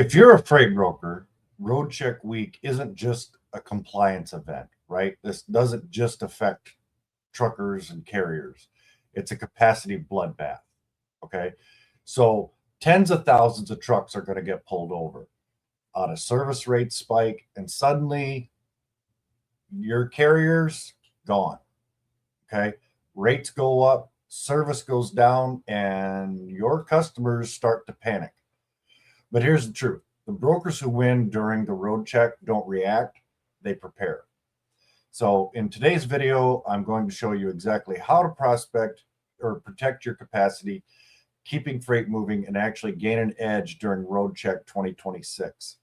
If you're a freight broker, Road Check Week isn't just a compliance event, right? This doesn't just affect truckers and carriers. It's a capacity bloodbath. Okay. So tens of thousands of trucks are going to get pulled over on a service rate spike, and suddenly your carrier's gone. Okay. Rates go up, service goes down, and your customers start to panic. But here's the truth: the brokers who win during the road check don't react, they prepare. So in today's video, I'm going to show you exactly how to prospect or protect your capacity, keeping freight moving, and actually gain an edge during Road Check 2026.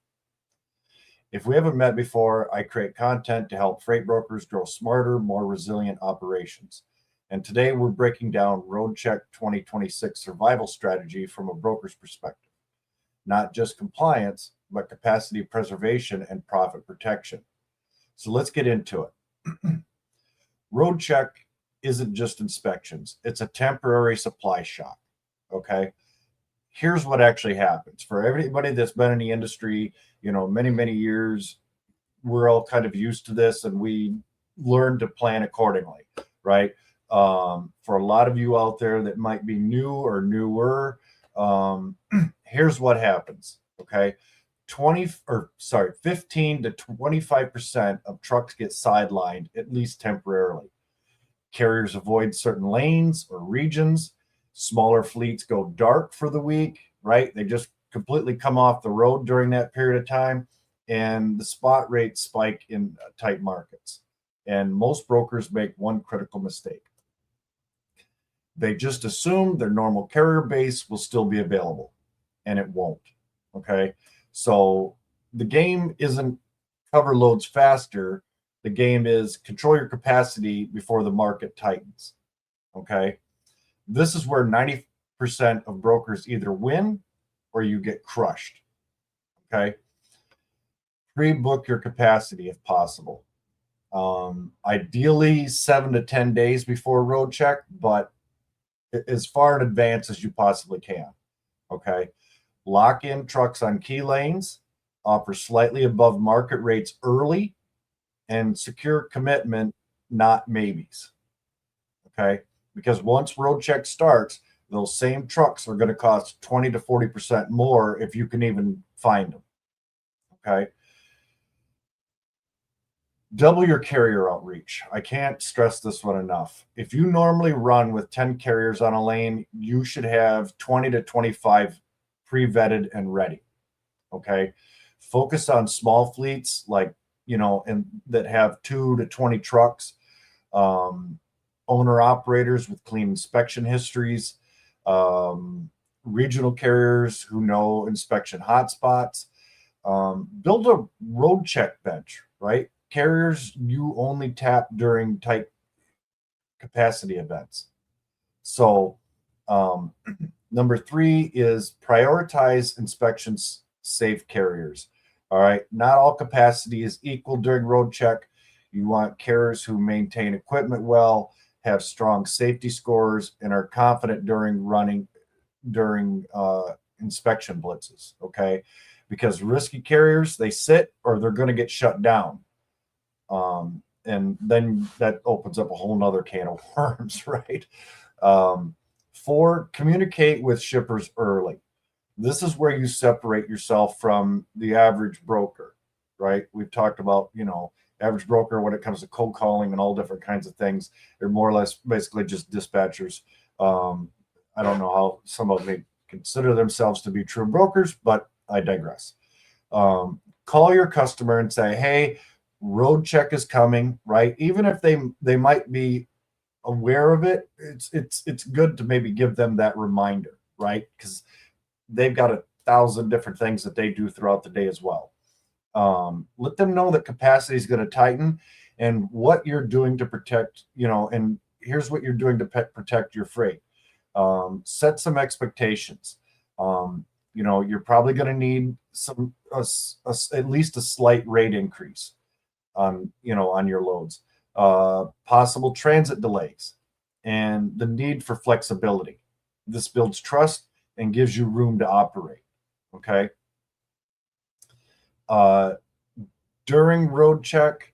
If we haven't met before, I create content to help freight brokers grow smarter, more resilient operations. And today we're breaking down Road Check 2026 survival strategy from a broker's perspective. Not just compliance, but capacity preservation and profit protection. So let's get into it. Road check isn't just inspections. It's a temporary supply shock, okay? Here's what actually happens. For everybody that's been in the industry, many, many years, we're all kind of used to this and we learn to plan accordingly, right? For a lot of you out there that might be new or newer, here's what happens. Okay. 15 to 25% of trucks get sidelined, at least temporarily. Carriers avoid certain lanes or regions. Smaller fleets go dark for the week, right? They just completely come off the road during that period of time, and the spot rates spike in tight markets. And most brokers make one critical mistake. They just assume their normal carrier base will still be available, and it won't. Okay. So the game isn't cover loads faster. The game is control your capacity before the market tightens. Okay. This is where 90% of brokers either win or you get crushed. Okay. Pre-book your capacity if possible. Ideally 7 to 10 days before road check, but as far in advance as you possibly can. Okay. Lock in trucks on key lanes, offer slightly above market rates early, and secure commitment, not maybes. Okay. Because once road check starts, those same trucks are going to cost 20 to 40% more if you can even find them. Okay. Double your carrier outreach. I can't stress this one enough. If you normally run with 10 carriers on a lane, you should have 20 to 25 pre-vetted and ready. Okay. Focus on small fleets and that have 2 to 20 trucks, owner operators with clean inspection histories, regional carriers who know inspection hotspots. Build a road check bench, right? Carriers you only tap during tight capacity events. So number 3 is prioritize inspections safe carriers. All right. Not all capacity is equal during road check. You want carriers who maintain equipment well, have strong safety scores, and are confident during inspection blitzes. Okay. Because risky carriers, they sit or they're going to get shut down. And then that opens up a whole nother can of worms, right? 4, communicate with shippers early. This is where you separate yourself from the average broker, right? We've talked about, average broker when it comes to cold calling and all different kinds of things. They're more or less basically just dispatchers. I don't know how some of them may consider themselves to be true brokers, but I digress. Call your customer and say, hey, road check is coming, right? Even if they might be aware of it, it's good to maybe give them that reminder, right? Because they've got 1,000 different things that they do throughout the day as well. Let them know that capacity is going to tighten and what you're doing to protect, and here's what you're doing to protect your freight. Set some expectations. You're probably going to need at least a slight rate increase on your loads, possible transit delays, and the need for flexibility. This builds trust and gives you room to operate. Okay. Uh, during road check,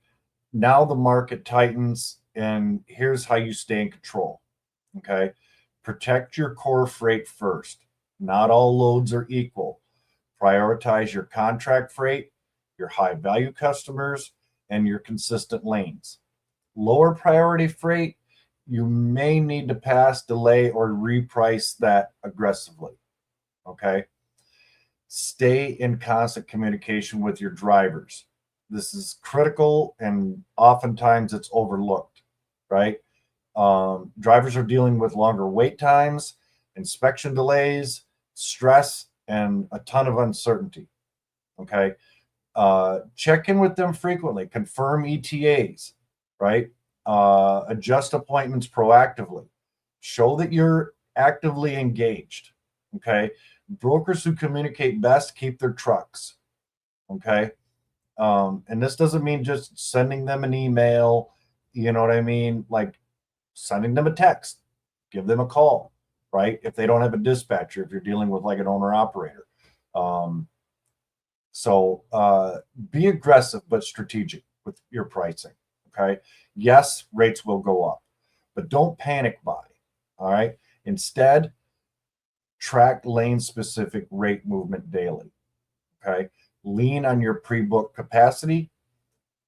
now the market tightens, and here's how you stay in control. Okay. Protect your core freight first. Not all loads are equal. Prioritize your contract freight, your high value customers, and your consistent lanes. Lower priority freight, you may need to pass, delay, or reprice that aggressively. Okay. Stay in constant communication with your drivers. This is critical, and oftentimes it's overlooked, right? Drivers are dealing with longer wait times, inspection delays, stress, and a ton of uncertainty. Okay. Check in with them frequently, confirm ETAs, right? Adjust appointments proactively, show that you're actively engaged. Okay. Brokers who communicate best keep their trucks. Okay. And this doesn't mean just sending them an email, you know what I mean? Like sending them a text, give them a call, right? If they don't have a dispatcher, if you're dealing with like an owner operator. So be aggressive but strategic with your pricing. Okay. Yes, rates will go up, but don't panic buy. All right. Instead, track lane specific rate movement daily. Okay. Lean on your pre-book capacity.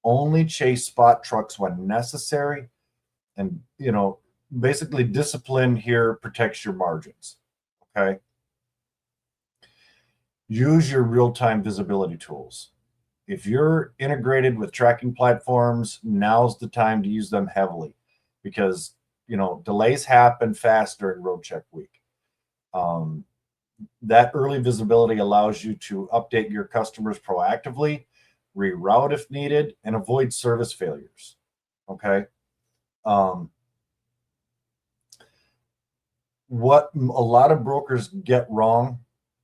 Only chase spot trucks when necessary. And, basically discipline here protects your margins. Okay. Use your real-time visibility tools. If you're integrated with tracking platforms, now's the time to use them heavily because, delays happen fast during road check week. That early visibility allows you to update your customers proactively, reroute if needed, and avoid service failures. Okay. What a lot of brokers get wrong,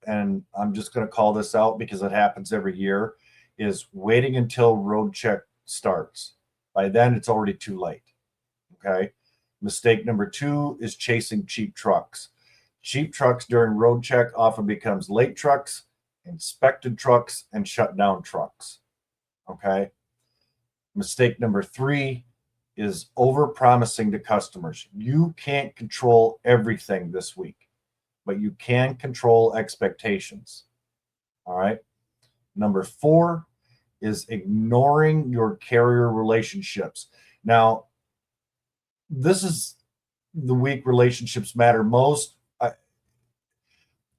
and I'm just going to call this out because it happens every year, is waiting until road check starts. By then, it's already too late. Okay. Mistake number 2 is chasing cheap trucks. Cheap trucks during road check often becomes late trucks, inspected trucks, and shut down trucks. Okay. Mistake number 3 is over promising to customers. You can't control everything this week, but you can control expectations. All right. Number 4 is ignoring your carrier relationships. Now, this is the week relationships matter most.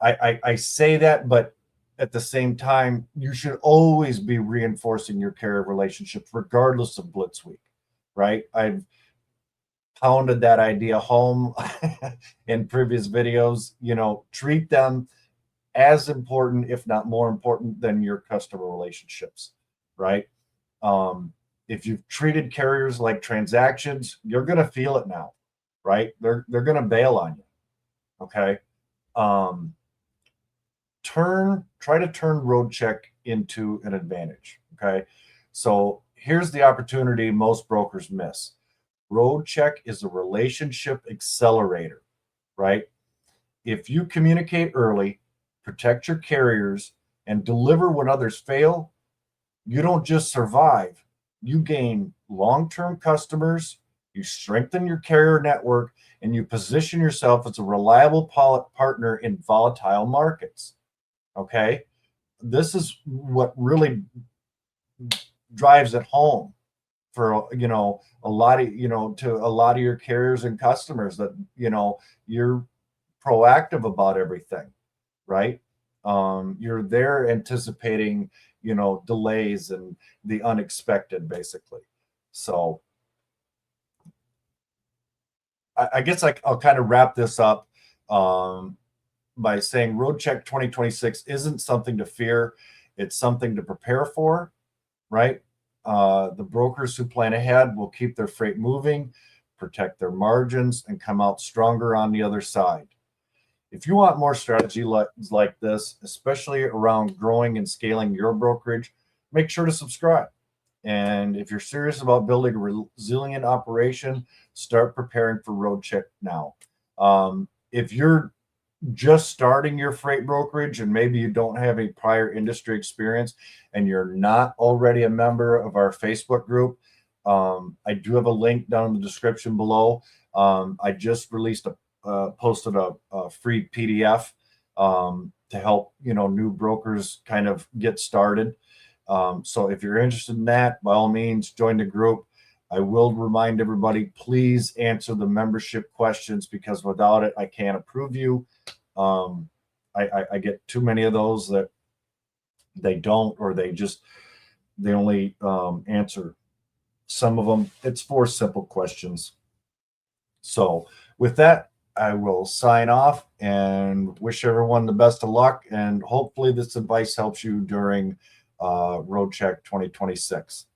I say that, but at the same time, you should always be reinforcing your carrier relationships, regardless of Blitz Week, right? I've pounded that idea home in previous videos. Treat them as important, if not more important, than your customer relationships, right? If you've treated carriers like transactions, you're going to feel it now, right? They're going to bail on you. Okay. Try to turn road check into an advantage. Okay. So here's the opportunity most brokers miss. Road check is a relationship accelerator, right? If you communicate early, protect your carriers, and deliver when others fail, you don't just survive, you gain long-term customers, you strengthen your carrier network, and you position yourself as a reliable partner in volatile markets. Okay. This is what really drives it home for, a lot of, to a lot of your carriers and customers that, you're proactive about everything, right? You're there anticipating, delays and the unexpected, basically. So I guess I'll kind of wrap this up by saying Road Check 2026 isn't something to fear. It's something to prepare for, right? The brokers who plan ahead will keep their freight moving, protect their margins, and come out stronger on the other side. If you want more strategy like this, especially around growing and scaling your brokerage, make sure to subscribe. And if you're serious about building a resilient operation, start preparing for road check now. If you're just starting your freight brokerage and maybe you don't have any prior industry experience and you're not already a member of our Facebook group, I do have a link down in the description below. I just released posted a free PDF to help, you know, new brokers kind of get started. So if you're interested in that, by all means, join the group. I will remind everybody, please answer the membership questions, because without it, I can't approve you. I get too many of those that they don't, or they only answer some of them. It's 4 simple questions. So with that, I will sign off and wish everyone the best of luck. And hopefully this advice helps you during Road Check 2026.